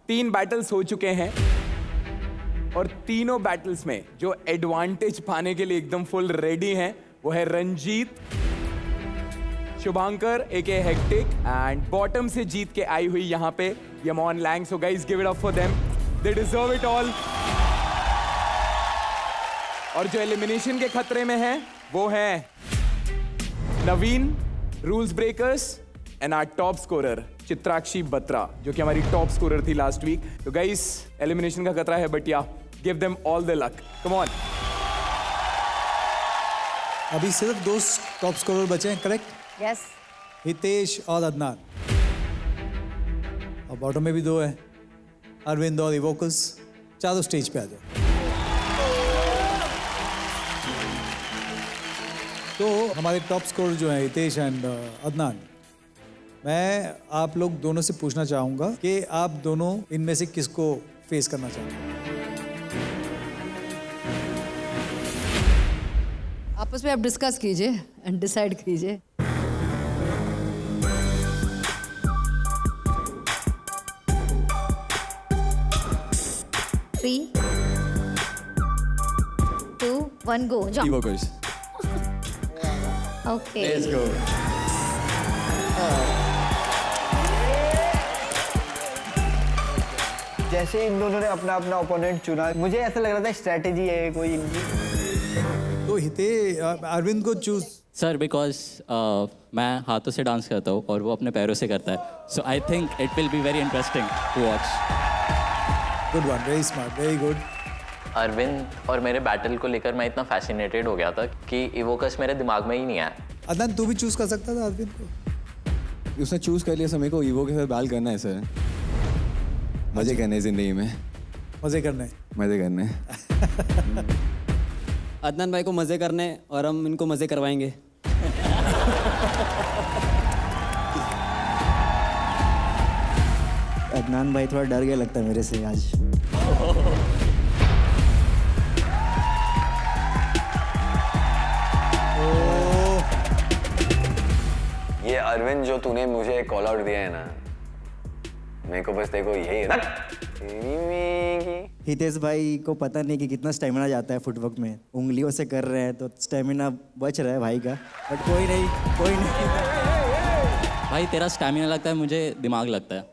तीन बैटल्स हो चुके हैं और तीनों बैटल्स में जो एडवांटेज पाने के लिए एकदम फुल रेडी हैं वो है रंजीत, शुभांकर एके हेक्टिक एंड बॉटम से जीत के आई हुई यहाँ पे यमोन लैंग. So guys give it up for them, they deserve it all. और जो एलिमिनेशन के खतरे में है वो है Naveen, rules breakers and our top scorer Chitrakshi Batra जो कि हमारी टॉप स्कोरर थी लास्ट वीक. तो गाइस एलिमिनेशन का खतरा है but yeah give them all the luck. Come on. अभी सिर्फ दो टॉप स्कोरर बचे हैं, करेक्ट? यस. हितेश और अदनान. और बॉटम में भी दो है, अरविंद और इवोकस. चारों स्टेज पे आ जाओ. तो हमारे टॉप स्कोरर जो हैं हितेश एंड अदनान, मैं आप लोग दोनों से पूछना चाहूंगा कि आप दोनों इनमें से किसको फेस करना चाहते हैं. आपस में आप डिस्कस कीजिए एंड डिसाइड कीजिए. थ्री, टू, वन, गो. जाओ. Evokers. ओके. Let's go. जैसे इन दोनों ने अपना अपना ओपोनेंट चुना, मुझे ऐसा लग रहा था स्ट्रेटेजी है कोई इनकी. तो अरविंद को चूज. सर बिकॉज मैं हाथों से डांस करता हूँ और वो अपने पैरों से करता है, so I think it will be very interesting to watch. Good one, very smart, very good. Arvind और मेरे बैटल को लेकर मैं इतना फैसिनेटेड हो गया था कि इवोकस मेरे दिमाग में ही नहीं आया. अदनान तू भी चूज कर सकता था अरविंद को. उसने चूज कर लिया सर, मेरे को ईवो के साथ बैल करना है सर. मजे करने हैं जिंदगी में. मजे करने. मजे करने. अदनान भाई को मजे करने और हम इनको मजे करवाएंगे. अदनान भाई थोड़ा डर गया लगता है मेरे से आज. ये अरविंद जो तूने मुझे कॉल आउट दिया है ना, मेरे को बस देखो यही है. हितेश भाई को पता नहीं कि कितना स्टेमिना जाता है फुटवर्क में. उंगलियों से कर रहे हैं तो स्टेमिना बच रहा है भाई का. बट कोई नहीं, कोई नहीं. भाई तेरा स्टैमिना लगता है, मुझे दिमाग लगता है.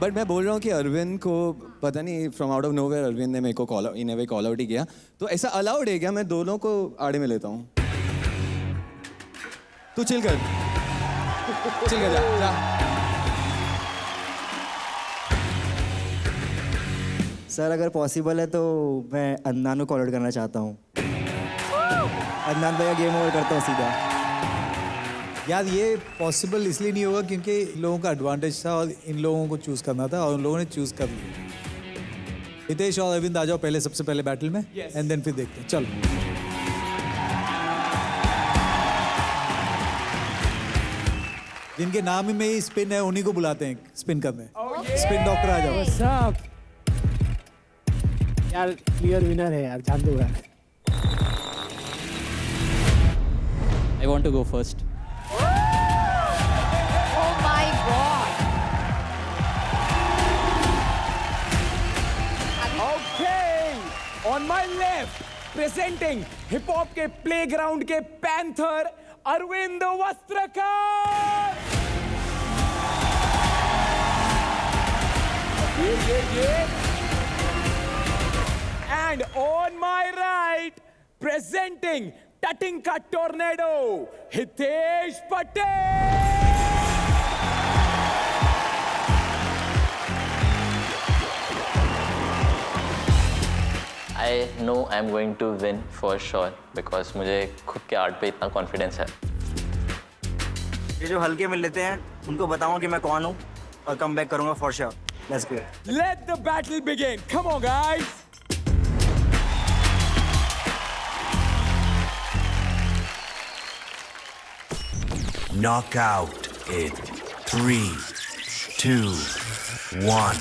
बट मैं बोल रहा हूँ कि अरविंद को पता नहीं from out of nowhere Arvind ने मेरे को call in way call out ही किया. तो ऐसा अलाउड है क्या? मैं दोनों को आड़े में लेता हूँ. तू चिल कर, चिल कर, जा. सर अगर पॉसिबल है तो मैं अदनान को कॉल आउट करना चाहता हूँ. अदनान भैया गेम ओवर करता हूँ सीधा. यार ये पॉसिबल इसलिए नहीं होगा क्योंकि इन लोगों का एडवांटेज था और इन लोगों को चूज करना था और उन लोगों ने चूज कर लिया. हितेश और अरविंद आ जाओ पहले, सबसे पहले बैटल में एंड देन फिर देखते हैं. चलो. जिनके नाम में ही स्पिन है उन्हीं को बुलाते हैं स्पिन करने. स्पिन डॉक्टर आ जाओ. यार क्लियर विनर है यार, जान दो यार. I want to go first. Oh my God. Okay, on my left, presenting hip hop के प्लेग्राउंड के panther Arvind Vastrakar. And on my right, presenting tutting का tornado Hitesh Patel. I know I am going to win for sure because मुझे खुद के art पे इतना confidence है. ये जो हल्के में लेते हैं उनको बताऊंगा कि मैं कौन हूँ और कम बैक करूंगा for sure. Let's go. Let the battle begin. Come on, guys. Knockout in 3, 2, 1.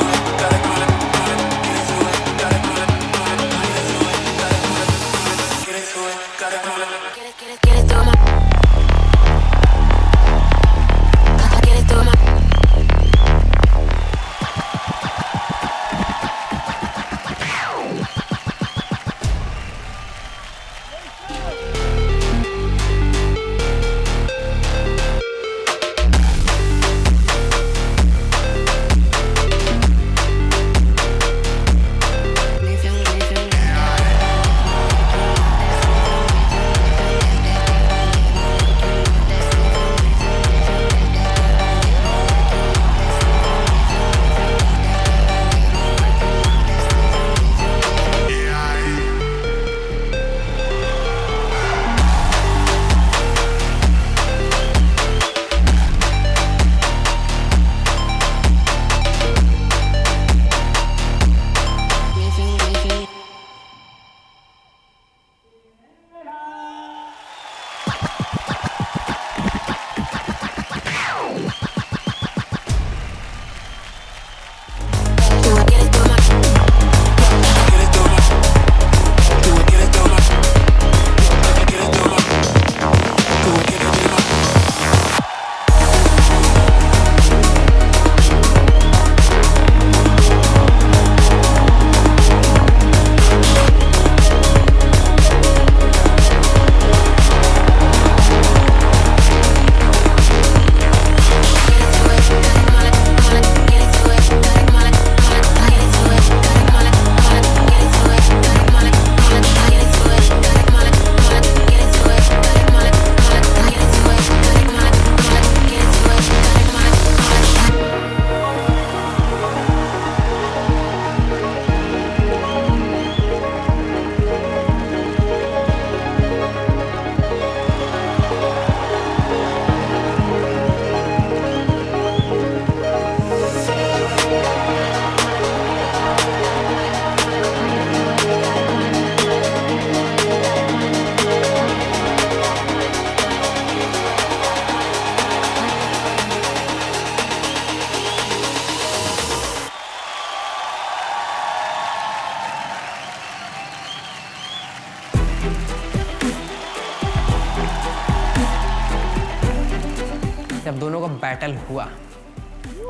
जब दोनों का बैटल हुआ,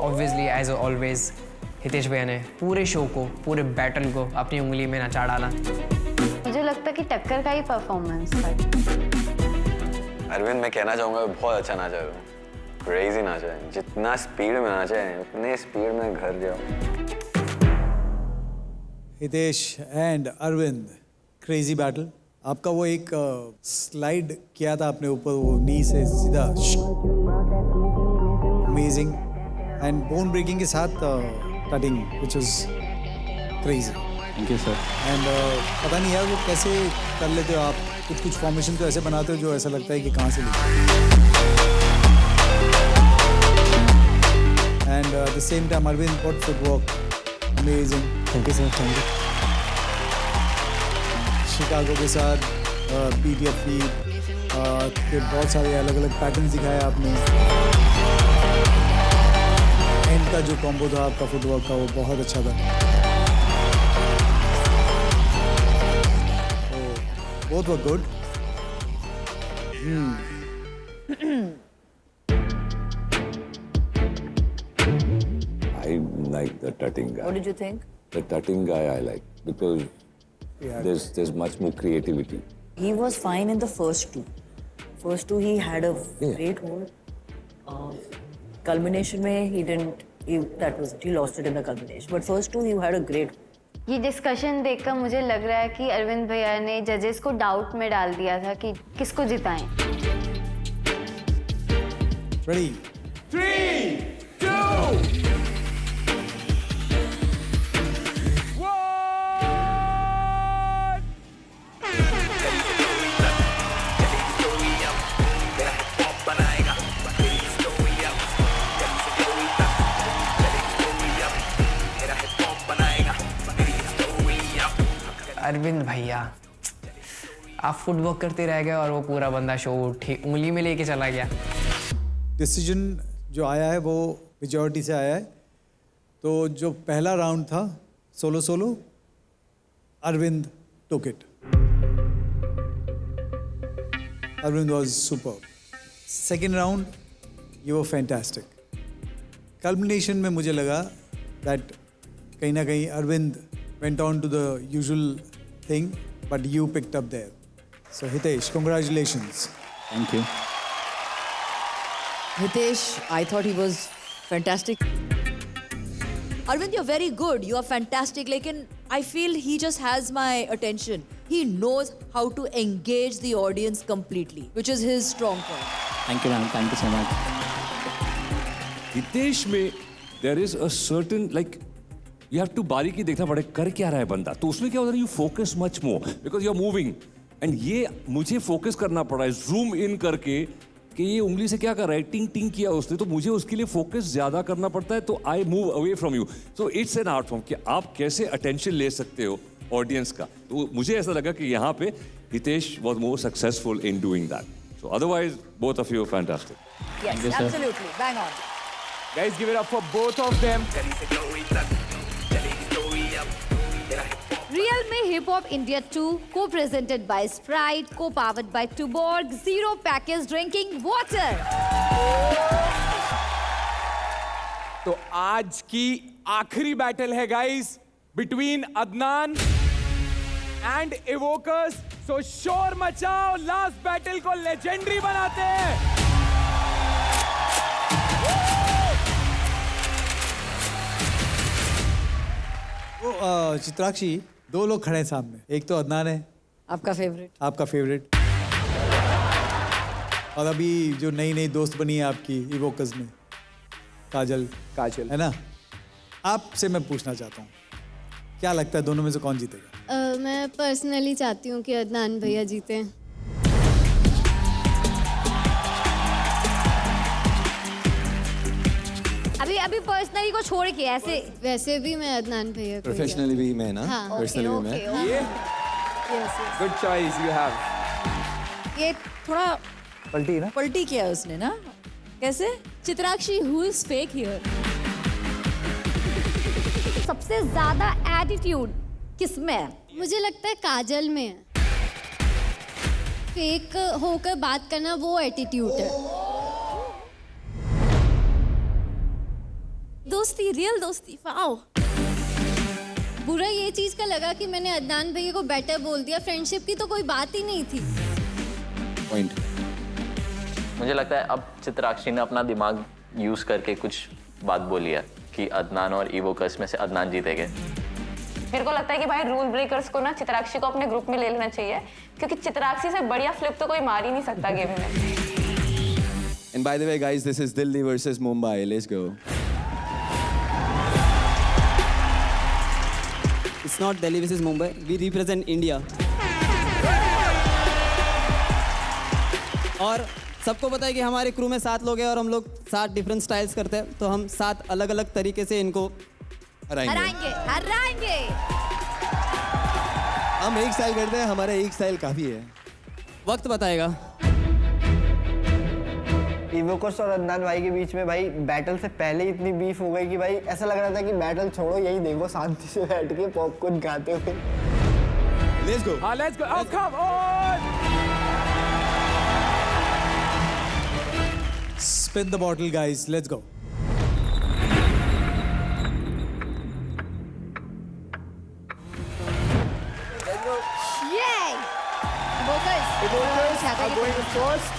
ऑब्वियसली एज ऑलवेज हितेश भैया ने पूरे शो को, पूरे बैटल को अपनी उंगली में नचा डाला। मुझे लगता है कि टक्कर का ही परफॉर्मेंस था। अरविंद, मैं कहना चाहूँगा बहुत अच्छा नाचा है, क्रेजी नाचा है। जितना स्पीड में नाचा है उतने स्पीड में घर जाओ। Hitesh and Arvind, crazy battle. आपका वो एक स्लाइड किया था आपने ऊपर, वो नी से सीधा, अमेजिंग, एंड बोन ब्रेकिंग के साथ cutting which was crazy. Thank you sir. And पता नहीं यार वो कैसे कर लेते हो आप, कुछ फॉर्मेशन तो ऐसे बनाते हो जो ऐसा लगता है कि कहाँ से लिखे। And the same time Arvind, what footwork, amazing. Thank you sir, thank you. Chicago के साथ पीटीएफ के बहुत सारे अलग अलग पैटर्न्स दिखाए आपने। एंड का जो कॉम्बो था आपका फुटवर्क का, वो बहुत अच्छा था। Both were good. I like the tutting guy. What did you think? The tutting guy I like because there's much more creativity. He was fine in the first two. First two he had a great hold. Culmination में he didn't. He lost it in the culmination. But first two he had a great. ये discussion देखकर मुझे लग रहा है कि अरविंद भैया ने जजेस को डाउट में डाल दिया था कि किसको जिताएं। Ready? 3, 2, 1. अरविंद भैया, आप फुटवर्क करते रह गए और वो पूरा बंदा शो ठीक उंगली में लेके चला गया। डिसीजन जो आया है वो मेजॉरिटी से आया है। तो जो पहला राउंड था solo Arvind took it. Arvind was superb. Second round, you were fantastic. Culmination में मुझे लगा that कहीं ना कहीं Arvind went on to the usual thing, but you picked up there. So Hitesh, congratulations. Thank you. Hitesh, I thought he was fantastic. Arvind, you're very good. You are fantastic. Lekin I feel he just has my attention. He knows how to engage the audience completely, which is his strong point. Thank you, ma'am. Thank you so much. Hitesh में there is a certain like you have to बारीकी देखना पड़े कर क्या रहा है बंदा, तो उसमें क्या होता है, you focus much more because you are moving and ये मुझे focus करना पड़ा है zoom in करके कि ये उंगली से क्या कर रहा है, टिंग टिंग किया उसने, तो मुझे उसके लिए फोकस ज्यादा करना पड़ता है, तो I move away from you. So it's an art form कि आप कैसे अटेंशन ले सकते हो ऑडियंस का। तो मुझे ऐसा लगा कि यहाँ पे Hitesh was more successful in doing that. So otherwise both of you fantastic. Yes, absolutely. Bang on. Guys, give it up for both of them. Real में Hip Hop India 2 co-presented by Sprite, co-powered by Tuborg, Zero Package Drinking Water. तो आज की आखिरी battle है guys between Adnan and इवोकर्स। सो शोर मचाओ, last battle को legendary बनाते हैं। चित्राक्षी, दो लोग खड़े हैं सामने, एक तो अदनान है आपका फेवरेट, और अभी जो नई दोस्त बनी है आपकी इवोकस में, काजल है ना। आपसे मैं पूछना चाहता हूँ, क्या लगता है दोनों में से कौन जीतेगा? मैं पर्सनली चाहती हूँ कि अदनान भैया जीते। अभी पर्सनली को छोड़ के ऐसे वैसे भी मैं अदनान भैया को प्रोफेशनली भी मैं ना, पर्सनली भी मैं। ये गुड चॉइस यू हैव। ये थोड़ा पलटी ना, पलटी किया उसने ना। कैसे? Chitrakshi, who is fake here? सबसे ज्यादा एटीट्यूड किसमें है? मुझे लगता है काजल में है। फेक होकर बात करना वो एटीट्यूड है। दोस्ती, रियल दोस्ती, वाओ। बुरा ये चीज का लगा कि मैंने अदनान भैया को बेटर बोल दिया, फ्रेंडशिप की तो कोई बात ही नहीं थी। पॉइंट। मुझे लगता है अब चित्राक्षी ने अपना दिमाग यूज करके कुछ बात बोली है कि अदनान और इवोकस में से अदनान जीतेंगे। मेरे को लगता है कि भाई रूल ब्रेकर्स को ना चित्राक्षी को अपने ग्रुप में ले लेना चाहिए, क्योंकि चित्राक्षी से बढ़िया फ्लिप तो कोई मार ही नहीं सकता गेम में। And by the way guys, this is Delhi versus Mumbai. Let's go. It's not Delhi versus Mumbai. We represent India. और सबको पता है कि हमारे क्रू में 7 लोग हैं और हम लोग 7 डिफरेंट स्टाइल्स करते हैं, तो हम 7 अलग अलग तरीके से इनको हराएंगे। हम एक स्टाइल करते हैं, हमारा एक स्टाइल काफी है। वक्त बताएगा। इवोकस और अदनान भाई के बीच में भाई बैटल से पहले इतनी बीफ हो गई कि भाई ऐसा लग रहा था कि बैटल छोड़ो, यही देखो शांति से बैठ के पॉपकॉर्न खाते हुए। Let's go. हाँ, let's go. Oh, come on. Spin the bottle, guys. Let's go. Yay! Iwokers are going first.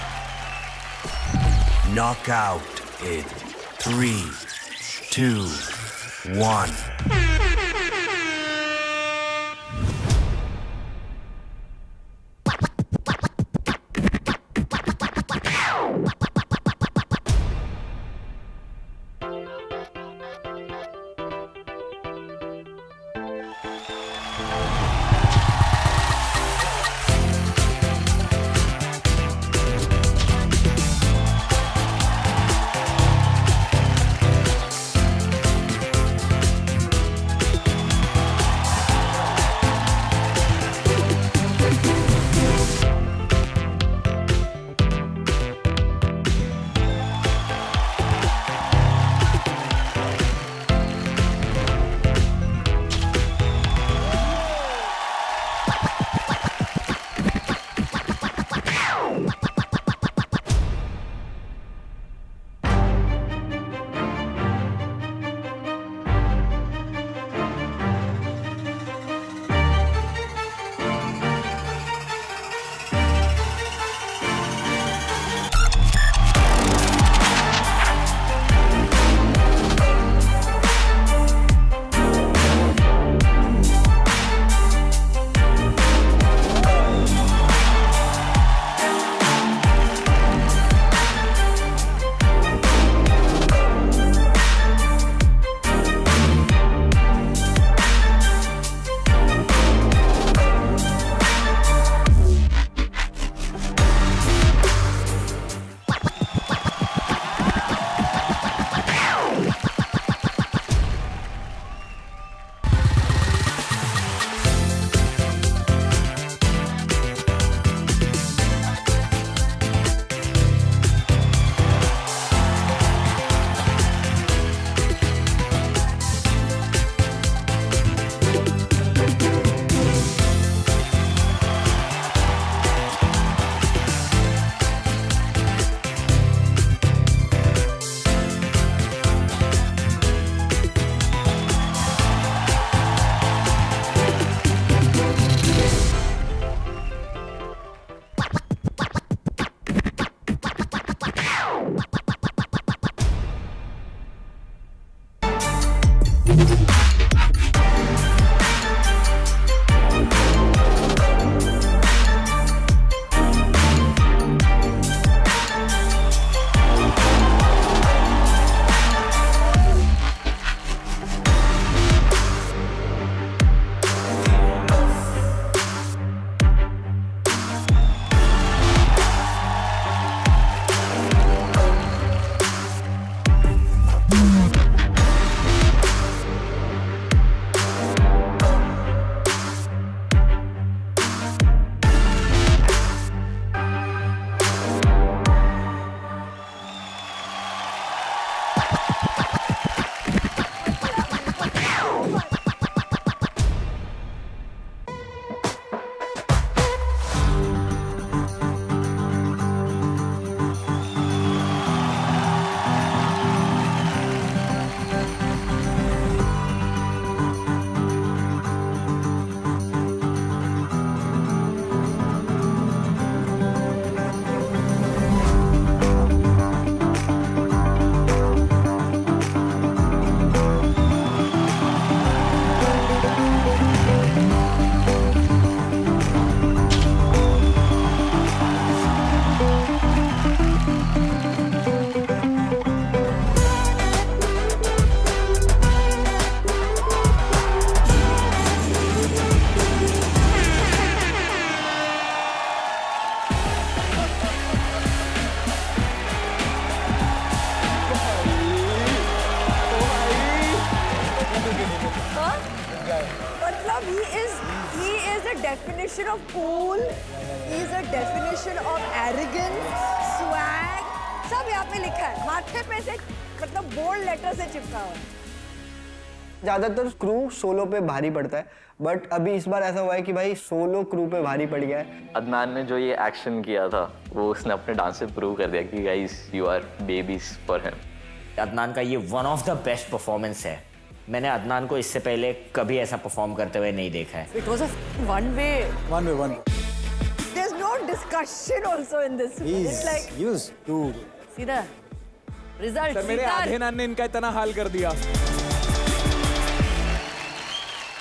Knockout in 3, 2, 1. मतलब he is the definition of cool. He is the definition of arrogance, swag. सब यहाँ पे लिखा है, माथे पे से मतलब बोल्ड लेटर से चिपका हुआ है। ज़्यादातर क्रू सोलो पे भारी पड़ता है, बट अभी इस बार ऐसा हुआ है कि भाई सोलो क्रू पे भारी पड़ गया है। अदनान ने जो ये एक्शन किया था वो उसने अपने डांस से प्रूव कर दिया कि guys you are babies for him. Adnan का ये one of the best performance है। मैंने अदनान को इससे पहले कभी ऐसा परफॉर्म करते हुए नहीं देखा है। It was a one way. There's no discussion also in this. It's like Yes, dude. सीधा रिजल्ट सर मेरे आधे नान ने इनका इतना हाल कर दिया।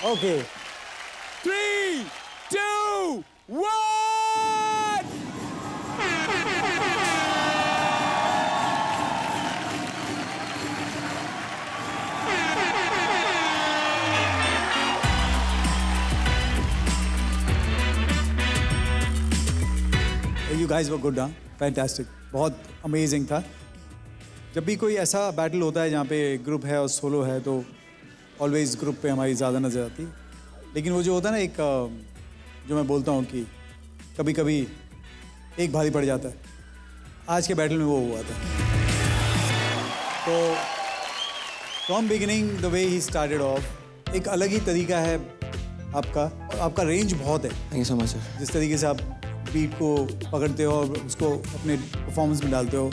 Okay. 3, 2, 1. You guys were good, huh? Fantastic. बहुत अमेजिंग था। जब भी कोई ऐसा बैटल होता है जहाँ पे ग्रुप है और सोलो है तो ऑलवेज ग्रुप पे हमारी ज़्यादा नज़र आती। लेकिन वो जो होता है ना एक जो मैं बोलता हूँ कि कभी कभी एक भारी पड़ जाता है, आज के बैटल में वो हुआ था। तो from beginning the way he started off एक अलग ही तरीका है आपका रेंज बहुत है। Thank you so much sir. जिस तरीके से आप बीट को पकड़ते हो और उसको अपने परफॉर्मेंस में डालते हो,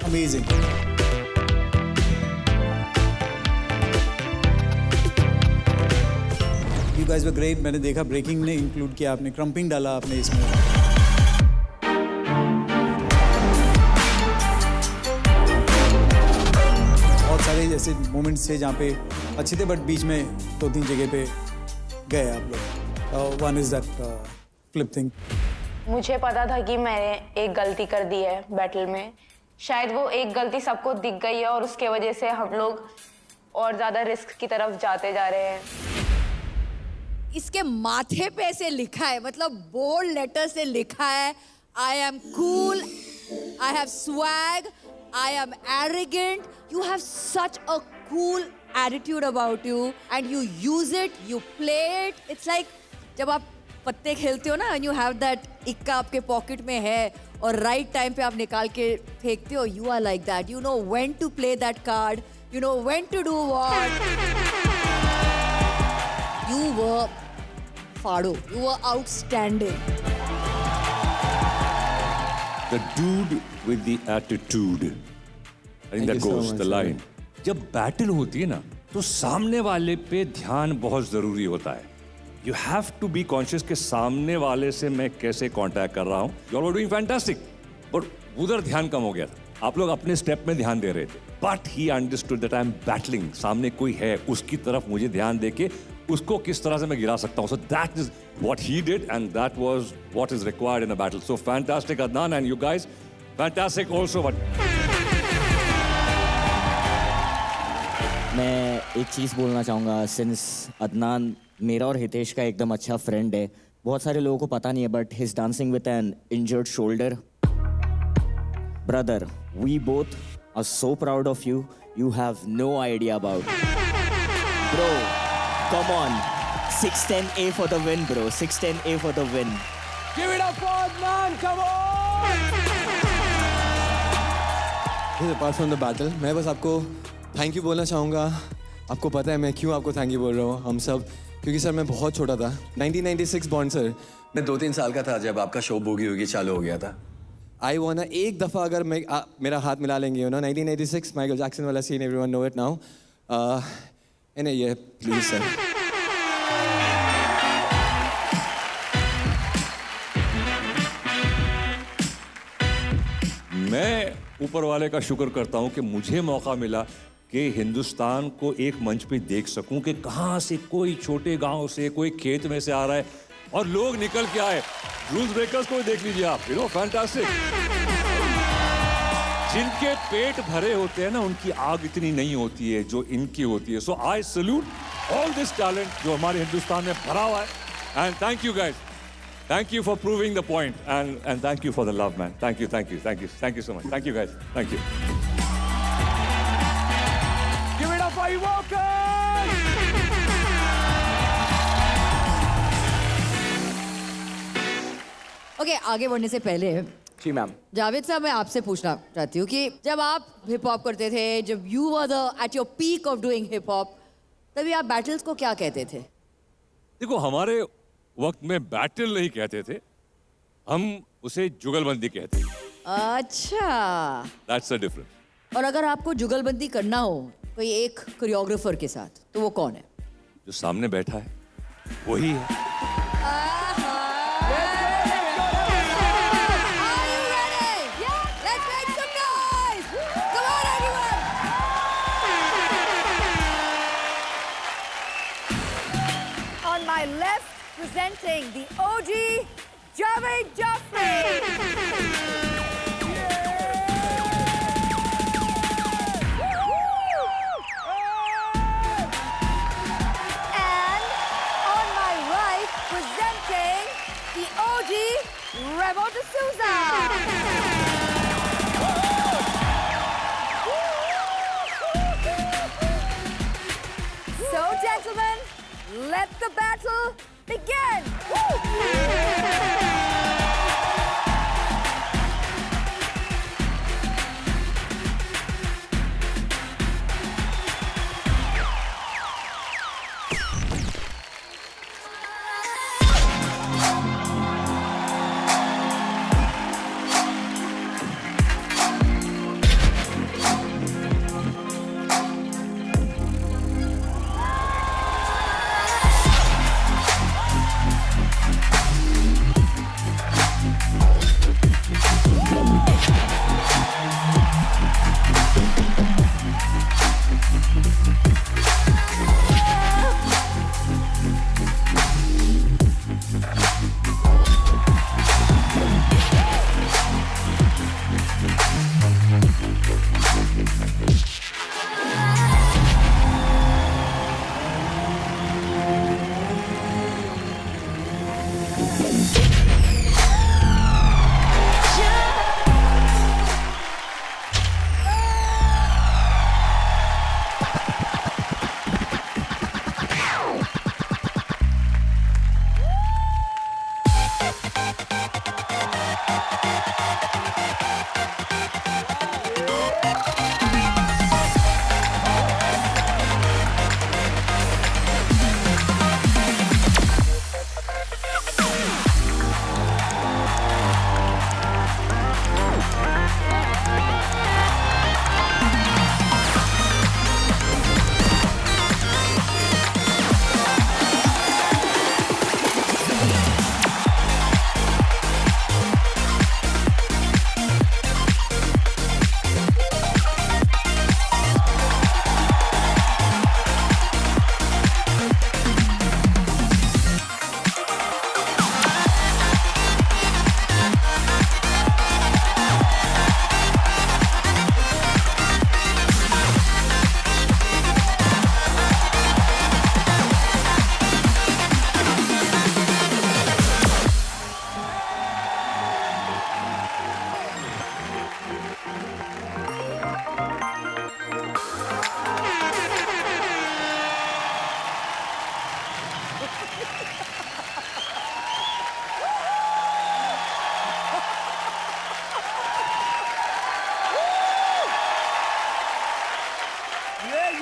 amazing. You guys were great. मैंने देखा ब्रेकिंग ने इंक्लूड किया, आपने क्रम्पिंग डाला आपने इसमें। बहुत सारे ऐसे मोमेंट्स थे जहाँ पे अच्छे थे, बट बीच में 2-3 जगह पे गए आप लोग। One is that flip thing. मुझे पता था कि मैंने एक गलती कर दी है बैटल में। शायद वो एक गलती सबको दिख गई है और उसके वजह से हम लोग और ज़्यादा रिस्क की तरफ जाते जा रहे हैं। इसके माथे पे ऐसे लिखा है, मतलब बोल्ड लेटर से लिखा है, I am cool, I have swag, I am arrogant, you have such a cool attitude about you and you use it, you play it. It's like जब आप पत्ते खेलते हो ना, एंड यू हैव दैट इक्का आपके पॉकेट में है और राइट टाइम पे आप निकाल के फेंकते हो। You are like that, you know when to play that card, you know when to do what. You were फाड़ो, you were outstanding. The dude with the attitude. I think that goes the line. जब battle होती है ना तो सामने वाले पे ध्यान बहुत जरूरी होता है। You have to be conscious कि सामने वाले से मैं कैसे कांटेक्ट कर रहा हूँ। You all were doing fantastic, but उधर ध्यान कम हो गया था। आप लोग अपने स्टेप में ध्यान दे रहे थे। But he understood that I am battling. सामने कोई है, उसकी तरफ मुझे ध्यान दे के उसको किस तरह से मैं गिरा सकता हूँ। So that is what he did, and that was what is required in a battle. So fantastic, Adnan, and you guys, fantastic also. But मैं एक चीज़ बोलना चाहूँगा। सिंस अदनान मेरा और हितेश का एकदम अच्छा फ्रेंड है, बहुत सारे लोगों को पता नहीं है, but he is dancing with an injured shoulder. Brother, we both are so proud of you, you have no idea about. Bro, come on, 610A for the win, bro. 610A for the win. Give it up for Adnan, come on! Apart from the battle, मैं बस आपको thank you बोलना चाहूँगा। आपको पता है मैं क्यों आपको थैंक यू बोल रहा हूँ, हम सब, क्योंकि सर मैं बहुत छोटा था। 1996 बॉन्ड सर, मैं 2-3 साल का था जब आपका शो बूगी वूगी चालू हो गया था। आई वाना एक दफ़ा अगर मैं मेरा हाथ मिला लेंगे, 1986 माइकल जैक्सन वाला scene, everyone know it now. इन्हें ये प्लीज सर। मैं ऊपर वाले का शुक्र करता हूँ कि मुझे मौका मिला कि हिंदुस्तान को एक मंच पे देख सकूं कि कहाँ से कोई छोटे गांव से, कोई खेत में से आ रहा है और लोग निकल के आए। रूल्स ब्रेकर्स को देख लीजिए आप, यू नो, फैंटास्टिक। जिनके पेट भरे होते हैं ना, उनकी आग इतनी नहीं होती है जो इनकी होती है। So I salute all this talent जो हमारे हिंदुस्तान में भरा हुआ है, and thank you guys, thank you for proving the point, and thank you for the love man. Thank you so much, thank you guys, thank you. Give it up for Evoker! Okay आगे बढ़ने से पहले जी ma'am. Javed साहब मैं आपसे पूछना चाहती हूँ कि जब आप हिप हॉप करते थे, जब you were the at your peak of doing hip hop, तभी आप बैटल्स को क्या कहते थे? देखो हमारे वक्त में बैटल नहीं कहते थे, हम उसे जुगलबंदी कहते थे। अच्छा, दैट्स द डिफरेंस। और अगर आपको जुगलबंदी करना हो कोई एक कोरियोग्राफर के साथ, तो वो कौन है? जो सामने बैठा है वही है। On my left, presenting the OG, Javed Jaffrey. And on my right, presenting the OG, Remo D'Souza. So, gentlemen, let the battle begin!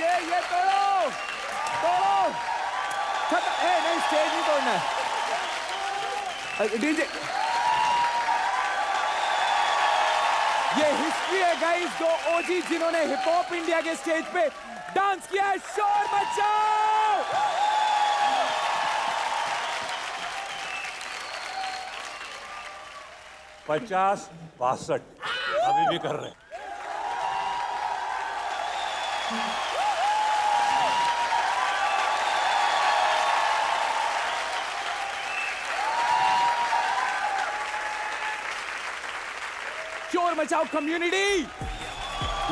ये तोड़ो तोड़ो नहीं स्टेज नहीं तोड़ना है डीजे ये हिस्ट्री है गाइस दो ओजी जिन्होंने हिप हॉप इंडिया के स्टेज पे डांस किया है शोर मचाओ 50-62 अभी भी कर रहे हैं शोर मचाओ community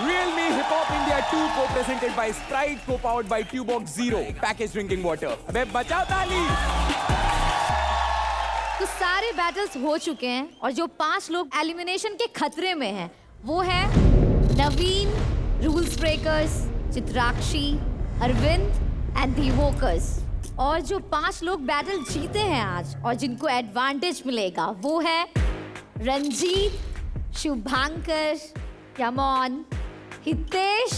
Real Me Hip Hop India 2 co-presented by Sprite, co-powered by Tubox Zero, packaged drinking water. अबे बचाओ ताली! तो सारे बैटल्स हो चुके हैं और जो 5 लोग एलिमिनेशन के खतरे में हैं वो है Naveen, rules Breakers, Chitrakshi, Arvind and the Evokers. और जो 5 लोग बैटल जीते हैं आज और जिनको एडवांटेज मिलेगा वो है रंजीत, शुभांकर, यमन, हितेश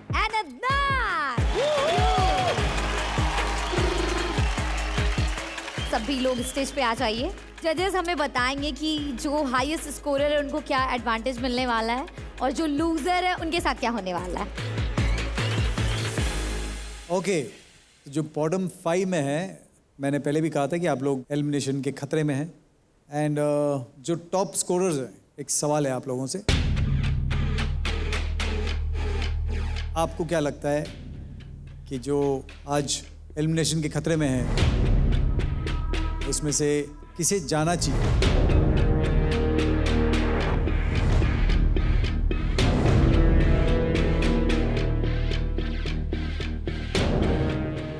एंड अदनान। सभी लोग स्टेज पे आ जाइए। जजेस हमें बताएंगे कि जो हाईएस्ट स्कोरर है उनको क्या एडवांटेज मिलने वाला है और जो लूजर है उनके साथ क्या होने वाला है। ओके, जो बॉटम 5 में है, मैंने पहले भी कहा था कि आप लोग एलिमिनेशन के खतरे में हैं। एंड जो टॉप स्कोरर्स हैं, एक सवाल है आप लोगों से, आपको क्या लगता है कि जो आज एलिमिनेशन के खतरे में हैं उसमें से किसे जाना चाहिए?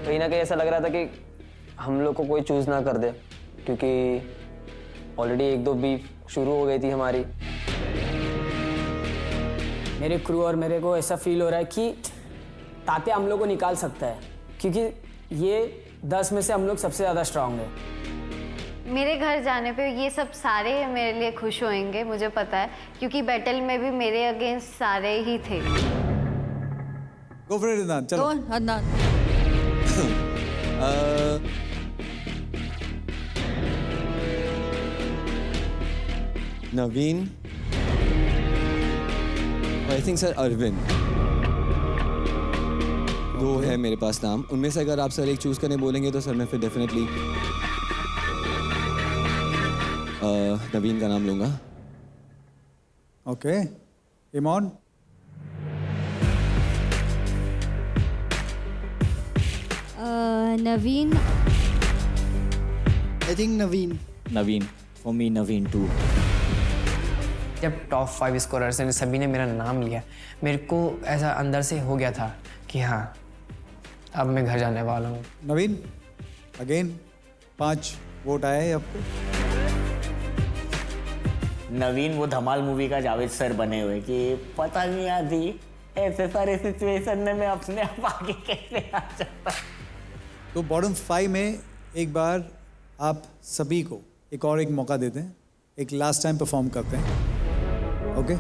कहीं ना कहीं ऐसा लग रहा था कि हम लोग को कोई चूज ना कर दे, क्योंकि ऑलरेडी 1-2 बीफ शुरू हो गई थी हमारी। मेरे क्रू और मेरे को ऐसा फील हो रहा है कि ताते हम लोग को निकाल सकता है, क्योंकि ये 10 में से हम लोग सबसे ज़्यादा स्ट्रांग है। मेरे घर जाने पे ये सब सारे मेरे लिए खुश होंगे, मुझे पता है, क्योंकि बैटल में भी मेरे अगेंस्ट सारे ही थे। गो फॉर इट अदनान, चलो। अदनान। नवीन, आई थिंक सर अरविंद, वो है मेरे पास नाम। उनमें से अगर आप सर एक चूज करने बोलेंगे तो सर मैं फिर डेफिनेटली नवीन का नाम लूंगा। Okay, Emon. Naveen. I think Naveen. Naveen. For me Naveen too. जब टॉप 5 स्कोरर्स ने सभी ने मेरा नाम लिया, मेरे को ऐसा अंदर से हो गया था कि हाँ, अब मैं घर जाने वाला हूँ। नवीन, अगेन 5 वोट आए हैं आपको। नवीन वो धमाल मूवी का जावेद सर बने हुए कि पता नहीं आती ऐसे सारे सिचुएशन में मैं अपने आप आगे कैसे आ जाता। तो बॉटम 5 में एक बार आप सभी को एक मौका देते हैं, एक लास्ट टाइम परफॉर्म करते हैं। ओके,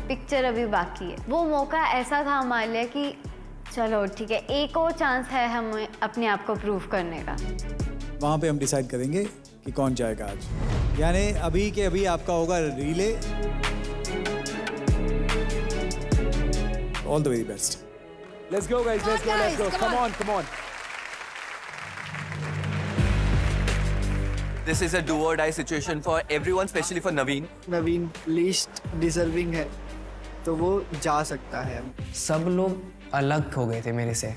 पिक्चर अभी बाकी है। वो मौका ऐसा था हमारे लिए कि चलो ठीक है, एक और चांस है हमें अपने आप को प्रूव करने का। वहाँ पे हम डिसाइड करेंगे कि कौन जाएगा आज। यानी अभी के अभी आपका होगा relay. All the very best. Let's go, guys. Let's go. Let's go. Come on, come on. This is a do or die situation for everyone, especially for Naveen. Naveen least deserving है, तो वो जा सकता है। सब लोग अलग हो गए थे मेरे से।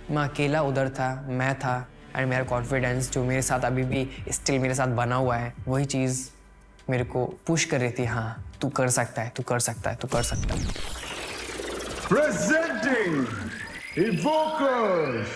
मैं अकेला उधर था, मैं था, एंड मेरा कॉन्फिडेंस जो मेरे साथ अभी भी स्टिल मेरे साथ बना हुआ है, वही चीज़ मेरे को पुश कर रही थी। हाँ, तू कर सकता है, तू कर सकता है, तू कर सकता है। Presenting Evokers.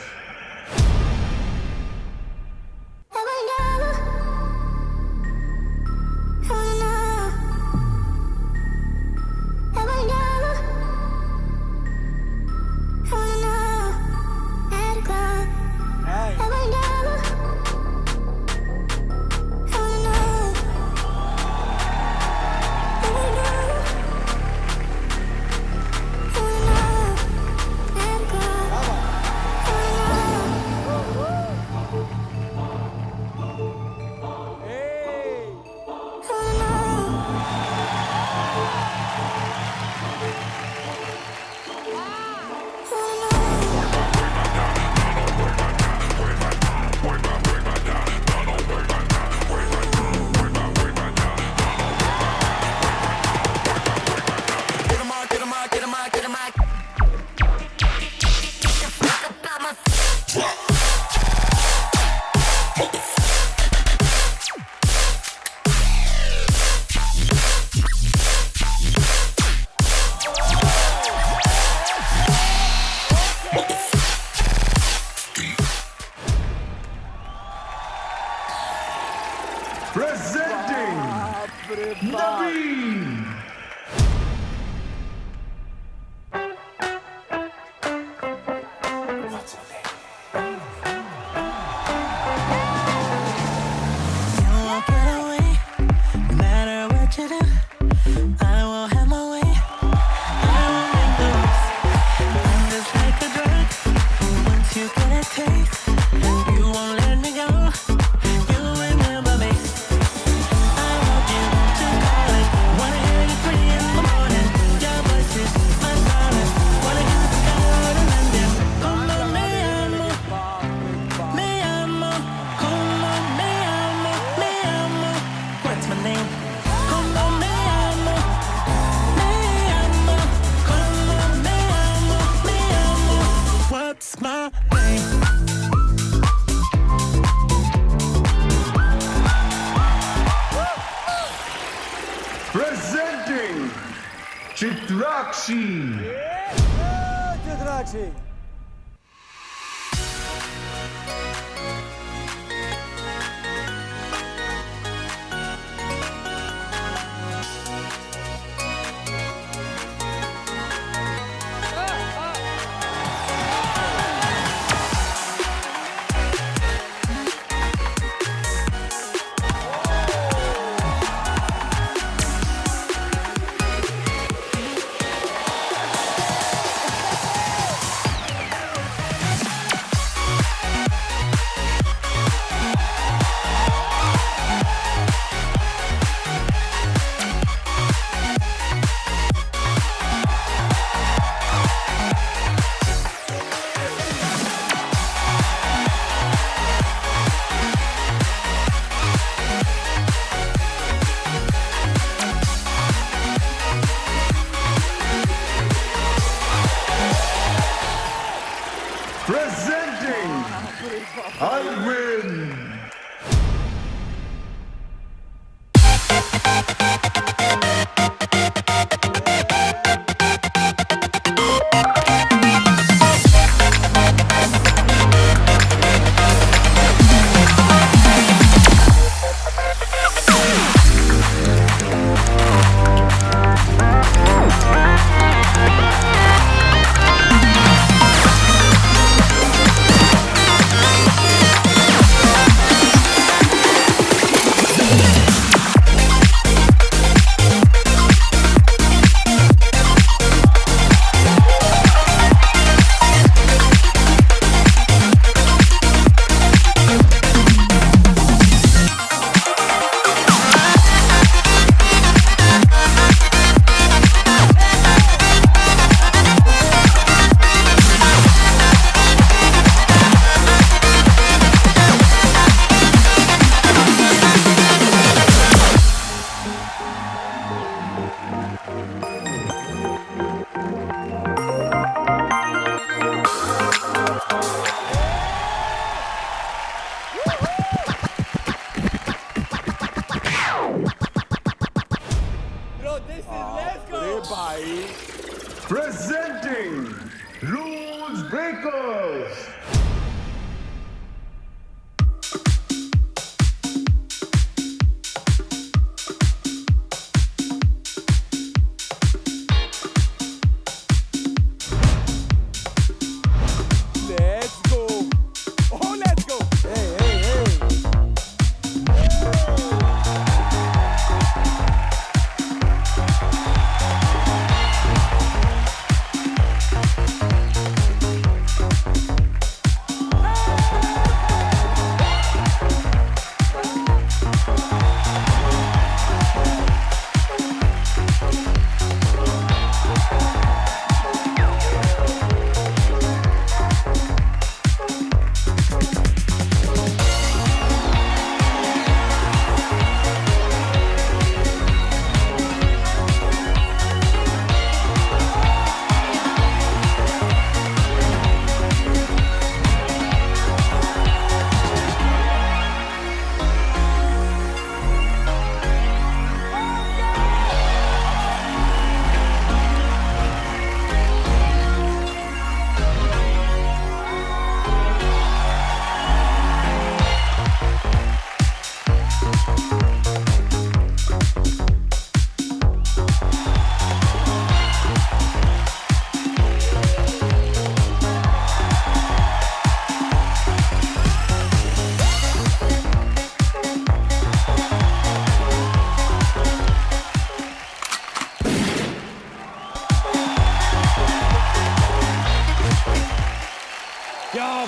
Presenting Naveen. Get away. you get a taste, you won't let me go. You remember me. I want you to call it. Wanna hear you 3 in the morning. Your voice is my solace. Wanna hear you out and then them. Como me amo, me amo. Como me amo, me amo. What's my name? Como me amo, me amo. Como me amo, me amo. What's my name? Presenting Chitrakshi. Chitrakshi Presenting Arvind.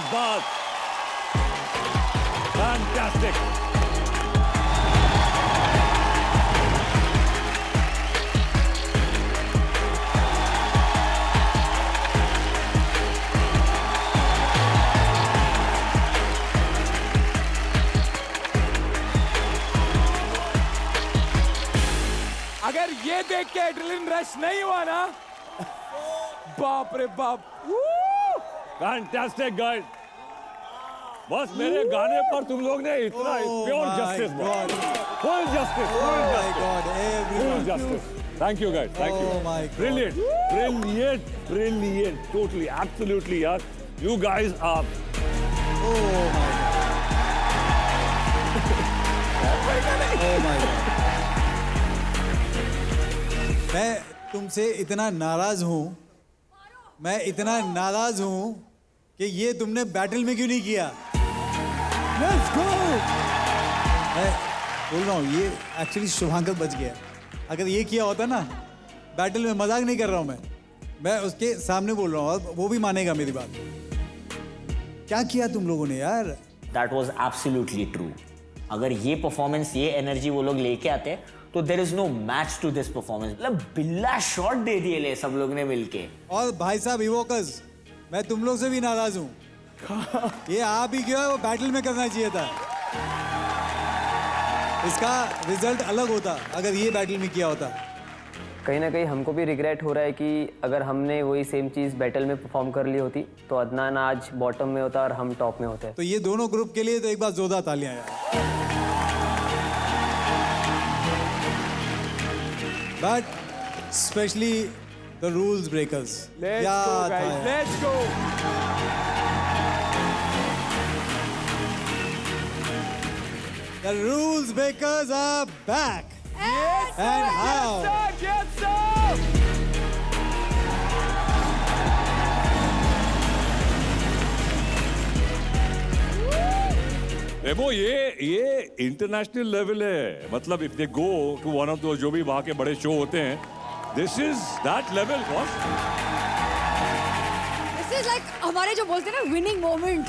बात, fantastic. अगर ये देख के adrenaline rush नहीं हुआ ना, बाप रे बाप। Fantastic guys. बस मेरे गाने पर तुम लोग ने इतना pure justice, full justice, full justice. Thank you guys, thank you. Brilliant, brilliant, brilliant, totally, absolutely यार, यू गाइस आर। मैं तुमसे इतना नाराज हूं, मैं इतना नाराज हूं कि ये तुमने बैटल में क्यों नहीं किया? Let's go! मैं बोल रहा हूँ, ये एक्चुअली शुभांकर बच गया। अगर ये किया होता ना बैटल में, मजाक नहीं कर रहा हूँ मैं उसके सामने बोल रहा हूँ और वो भी मानेगा मेरी बात। क्या किया तुम लोगों ने यार? That was absolutely true. अगर ये परफॉर्मेंस, ये एनर्जी वो लोग लेके आते तो there is no match to this performance. मतलब बिल्ला शॉट दे दिए ले सब लोग ने मिलके। और भाई साहब इवोकर्स, मैं तुम लोग से भी नाराज हूँ। ये आप ही क्यों है, वो बैटल में करना चाहिए था। इसका रिजल्ट अलग होता अगर ये बैटल में किया होता। कहीं ना कहीं हमको भी रिग्रेट हो रहा है कि अगर हमने वही सेम चीज़ बैटल में परफॉर्म कर ली होती तो अदनान आज बॉटम में होता और हम टॉप में होते। तो ये दोनों ग्रुप के लिए तो एक बार जोरदार तालियां यार। But especially the rules breakers. Let's go guys, let's go. The rules breakers are back. Yes, and sir, how? Yes, sir, yes, sir. देखो ये इंटरनेशनल लेवल है। मतलब if they go to one of those जो भी वहाँ के बड़े show होते हैं, this is that level boss. This is like हमारे जो बोलते हैं ना winning moment.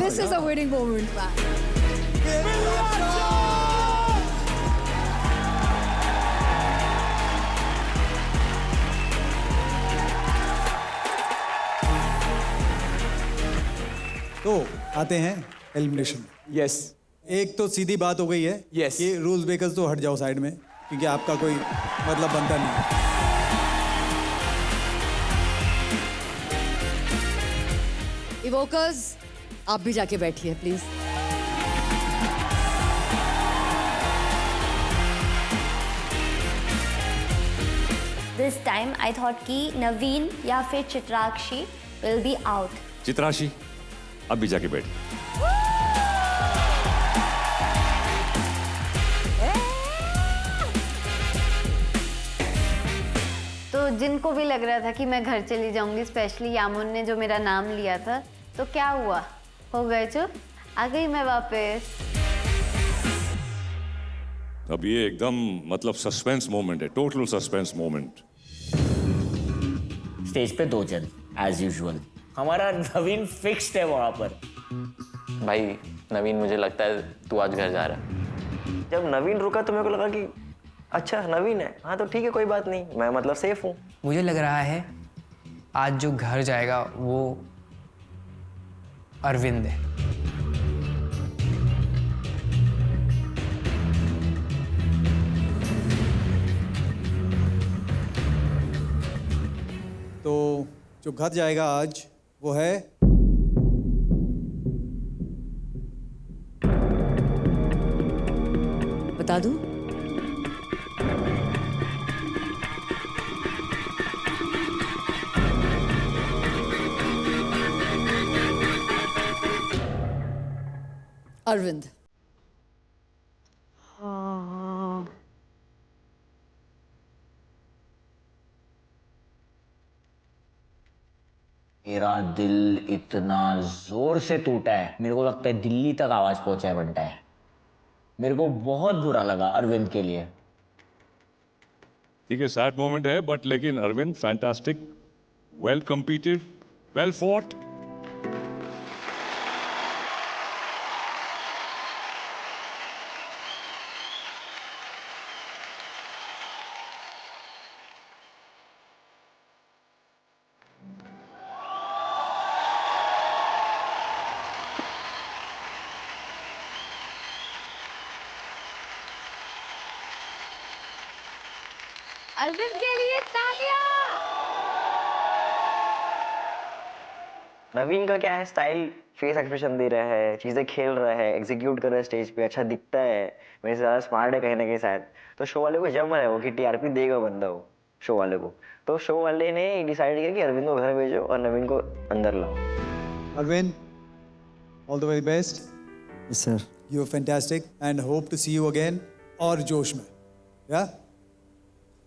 This is a winning moment man. तो आते हैं एलिमिनेशन। यस, एक तो सीधी बात हो गई है yes. कि रूल्स ब्रेकर्स तो हट जाओ साइड में, क्योंकि आपका कोई मतलब बनता नहीं है। इवोकर्स, आप भी जाके बैठिए please. This time I thought कि नवीन या फिर Chitrakshi will be out. Chitrakshi अब भी जाके बैठ। तो जिनको भी लग रहा था कि मैं घर चली जाऊंगी, स्पेशली यामुन ने जो मेरा नाम लिया था, तो क्या हुआ, हो गए चुप, आ गई मैं वापस। अब ये एकदम मतलब सस्पेंस मोमेंट है, टोटल सस्पेंस मोमेंट। स्टेज पे 2 जन एज यूजुअल। हमारा नवीन फिक्स्ड है वहां पर। भाई नवीन, मुझे लगता है तू आज घर जा रहा है। जब नवीन रुका तो मेरे को लगा कि अच्छा नवीन है, हाँ तो ठीक है, कोई बात नहीं, मैं मतलब सेफ हूँ। मुझे लग रहा है आज जो घर जाएगा वो अरविंद है। तो जो घर जाएगा आज वो है बता दूं? अरविंद। मेरा दिल इतना जोर से टूटा है, मेरे को लगता है दिल्ली तक आवाज पहुंचा है बनता है। मेरे को बहुत बुरा लगा अरविंद के लिए। ठीक है, सैड मोमेंट है, बट लेकिन Arvind fantastic, well competed, well fought. Arvind के लिए तालियां। नवीन का क्या है स्टाइल, फेस एक्सप्रेशन दे रहा है, चीज़ें खेल रहा है, एग्जीक्यूट कर रहा है स्टेज पे, अच्छा दिखता है, मेरे से ज़्यादा स्मार्ट है कहीं ना कहीं शायद, तो शो वाले को जम रहा है वो कि टीआरपी देगा बंदा वो शो वाले को, तो शो वाले ने डिसाइड किया कि अरविंद को घर भेजो और नवीन को अंदर लाओ। Arvind, all the very best. Yes sir. You are fantastic and hope to see you again और जोश में। Yeah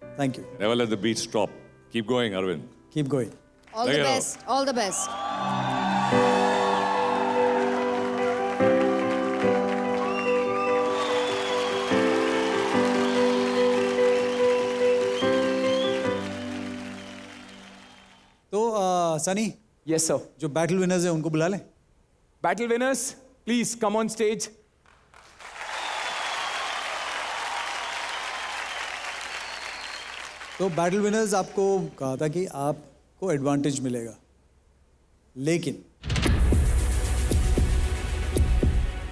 thank you. Never let the beat stop. Keep going, Arvind. Keep going. All the Take it out. best. All the best. तो Sunny, yes sir, जो battle winners हैं उनको बुला लें। Battle winners please come on stage. तो battle winners, आपको कहा था कि आपको एडवांटेज मिलेगा, लेकिन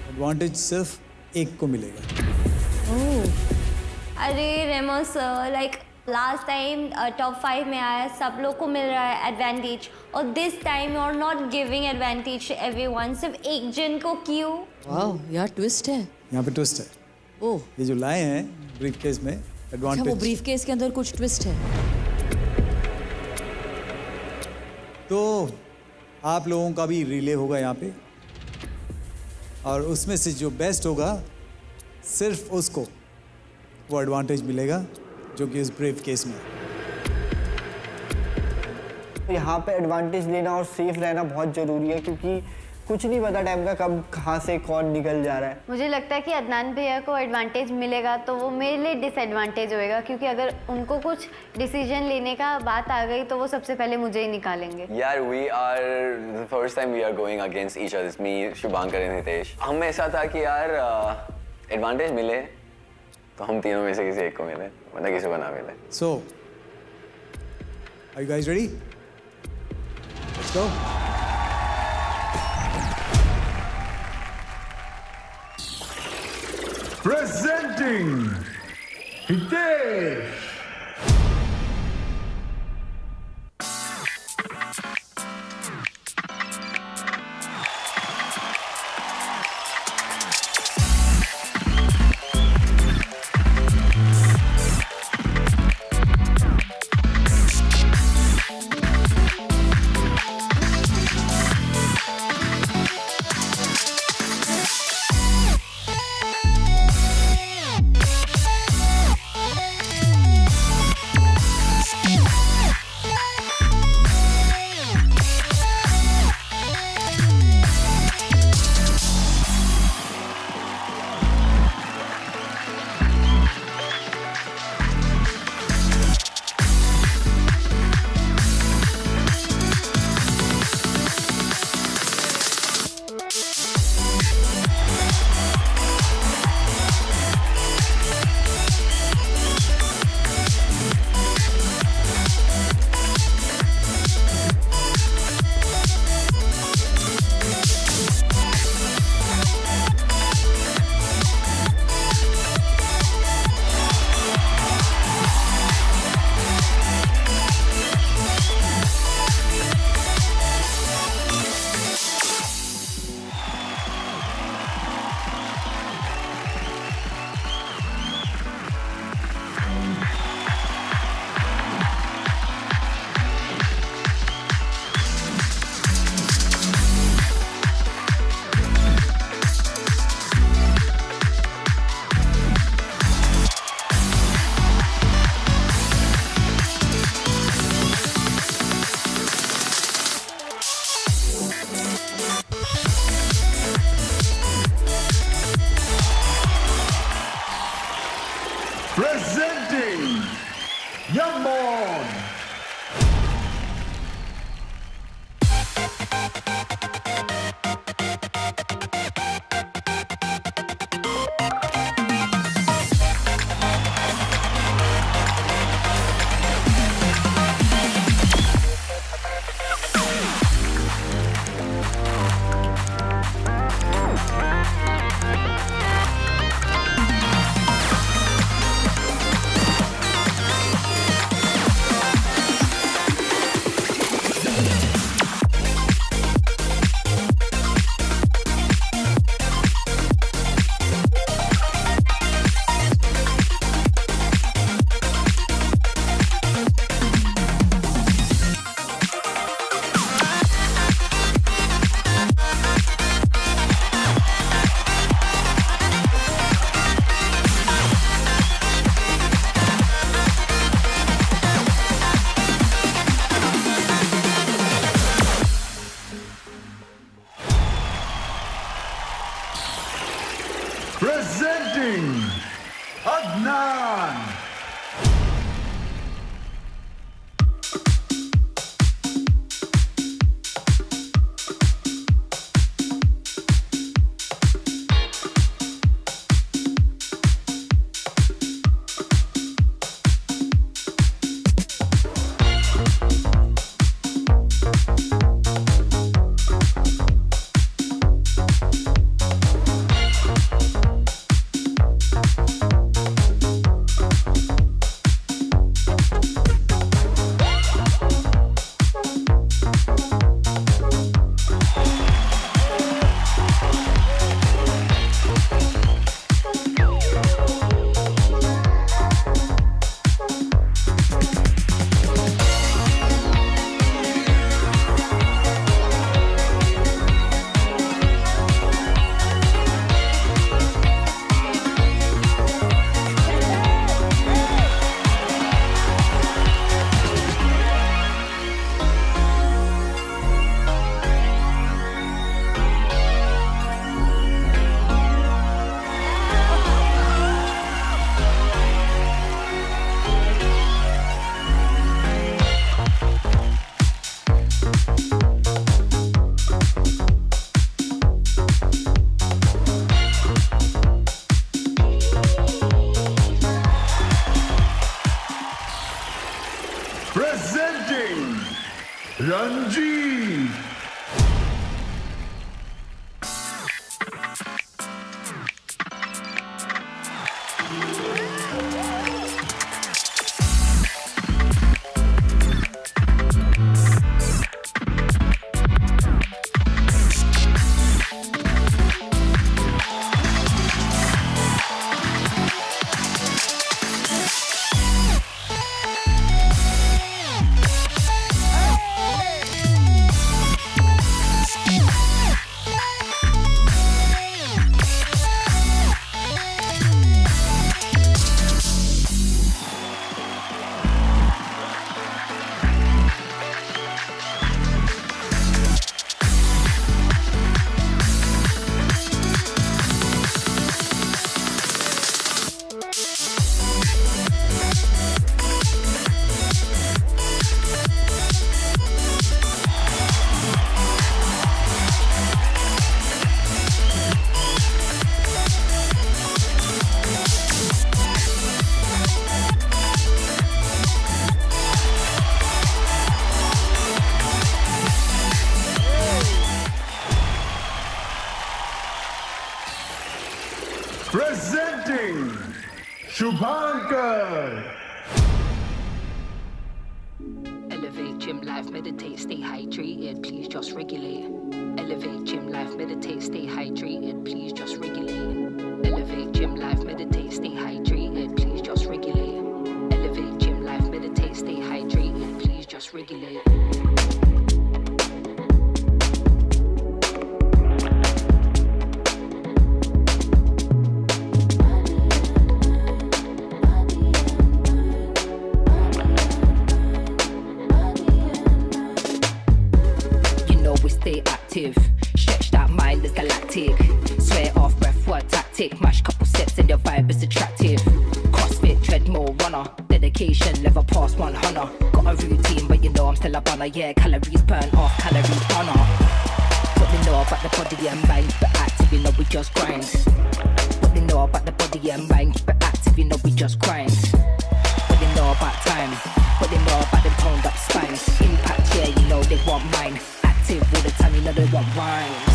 एडवांटेज सिर्फ एक को मिलेगा। अरे Remo sir, like last time top 5 में आया, सब लोग को मिल रहा है एडवांटेज, और this time you are not giving advantage to everyone, सिर्फ एक जन को क्यों? वाओ, यार ट्विस्ट है। यहाँ पे ट्विस्ट है। ओह, ये जो लाए हैं ब्रीफ केस में अच्छा, एडवांटेज। वो ब्रीफ केस के अंदर कुछ ट्विस्ट है। तो आप लोगों का भी रिले होगा यहाँ पे, और उसमें से जो बेस्ट होगा सिर्फ उसको वो एडवांटेज मिलेगा जो कि इस ब्रीफ केस में। यहाँ पे एडवांटेज लेना और सेफ रहना बहुत ज़रूरी है, क्योंकि कुछ नहीं पता टाइम का कब कहाँ से कौन निकल जा रहा है। मुझे लगता है कि अदनान भैया को एडवांटेज मिलेगा तो वो मेरे लिए डिसएडवांटेज होएगा, क्योंकि अगर उनको कुछ डिसीजन लेने का बात आ गई तो वो सबसे पहले मुझे ही निकालेंगे। यार we are the first time we are going against each other, me, Shubhankar and Hitesh. हमें ऐसा था कि यार एडवांटेज मिले तो हम तीनों में से किसी एक को मिले, मतलब किसी को ना मिले। So are you guys ready? Let's go. Presenting Hitesh. Presenting Youngborn. Presenting Adnan. Presenting Ranjit. Presenting Shubhankar. Elevate, gym life, meditate, stay hydrated, please just regulate. Elevate, gym life, meditate, stay hydrated, please just regulate. Elevate, gym life, meditate, stay hydrated, please just regulate. Elevate, gym life, meditate, stay hydrated, please just regulate. Stay active, stretch that mind is galactic. Swear off breath, word tactic. Mash couple steps and your vibe is attractive. CrossFit, treadmill, runner. Dedication, never past 100. Got a routine, but you know I'm still a bunner. Yeah, calories burn off, calories burner. What they know about the body and mind, but active, you know we just grind. What they know about the body and mind, but active, you know we just grind. What they know about time, what they know about them toned up spines. Impact, yeah, you know they want mine. All the time, you know they want rhymes.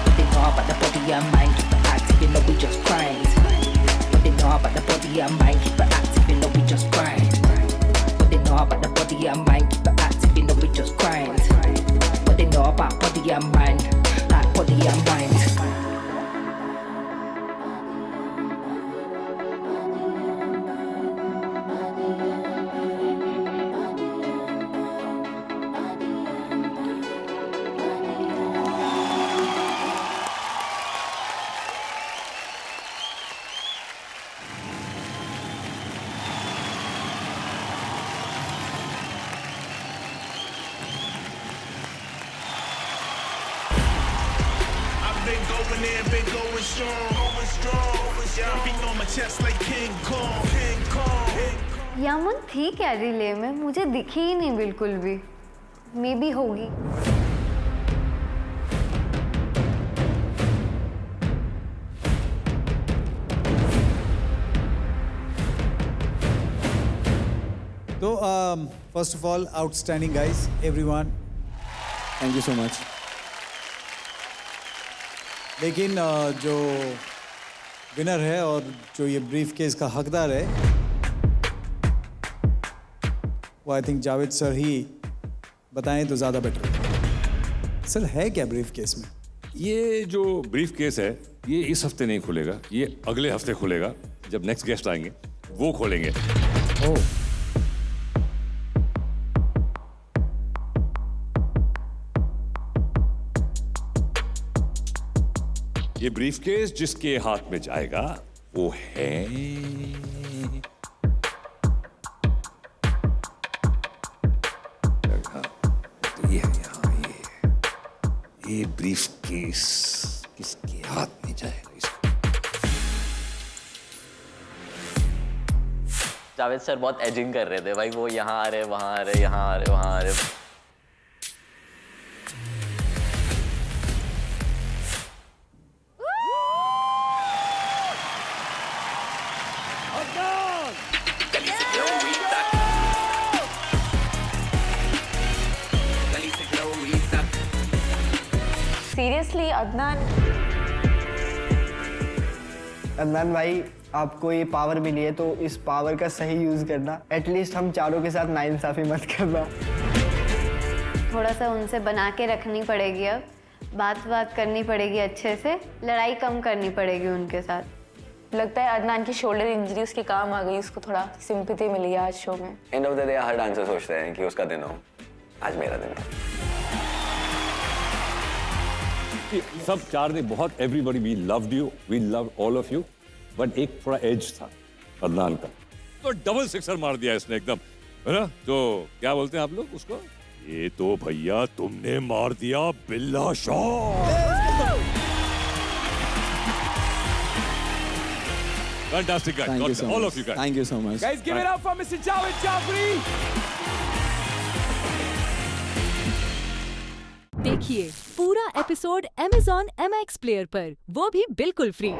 What they know about the body and mind, keep it active, you know we just grind. What they know about the body and mind, keep it active, you know we just grind. What they know about the body and mind, keep it active, you know we just grind. What they know about body and mind, like body and mind. been going in, been going strong. Yeah, I'm beating on my chest like King Kong. King Kong. यामन थी क्या relay में? मुझे दिखी ही नहीं बिल्कुल भी. May be होगी. तो first of all outstanding guys everyone. Thank you so much. लेकिन जो विनर है और जो ये ब्रीफ केस का हकदार है वो आई थिंक जावेद सर ही बताएं तो ज़्यादा बेटर है. सर है क्या ब्रीफ केस में? ये जो ब्रीफ केस है ये इस हफ्ते नहीं खुलेगा, ये अगले हफ्ते खुलेगा जब नेक्स्ट गेस्ट आएंगे वो खोलेंगे. ओह. ये ब्रीफ केस जिसके हाथ में जाएगा वो है ये है यहाँ ये ब्रीफ केस किसके हाथ में जाएगा इसको? जावेद सर बहुत एजिंग कर रहे थे भाई, वो यहाँ आ रहे वहाँ आ रहे यहाँ आ रहे वहाँ आ रहे. सीरियसली अदनान भाई आपको ये पावर मिली है तो इस पावर का सही यूज करना. एटलीस्ट हम चारों के साथ नाइंसाफी मत करना. थोड़ा सा उनसे बना के रखनी पड़ेगी. अब बात करनी पड़ेगी अच्छे से. लड़ाई कम करनी पड़ेगी उनके साथ. लगता है अदनान की शोल्डर इंजरी उसके काम आ गई, उसको थोड़ा सिंपैथी मिली है आज शो में. End of the day her dancer सोचते हैं कि उसका दिन हो, आज मेरा दिन था. सब चार ने बहुत everybody we loved you, we love all of you, but एक थोड़ा एज था अदनान का, तो डबल सिक्सर मार दिया इसने एकदम, है ना? तो क्या बोलते हैं आप लोग उसको? ये तो भैया तुमने मार दिया बिल्ला shot. Fantastic guys. Thank you so all much. of you guys. Thank you so much. Guys, give it up for Mr. Javed Jafri. देखिए पूरा एपिसोड Amazon MX प्लेयर पर, वो भी बिल्कुल फ्री.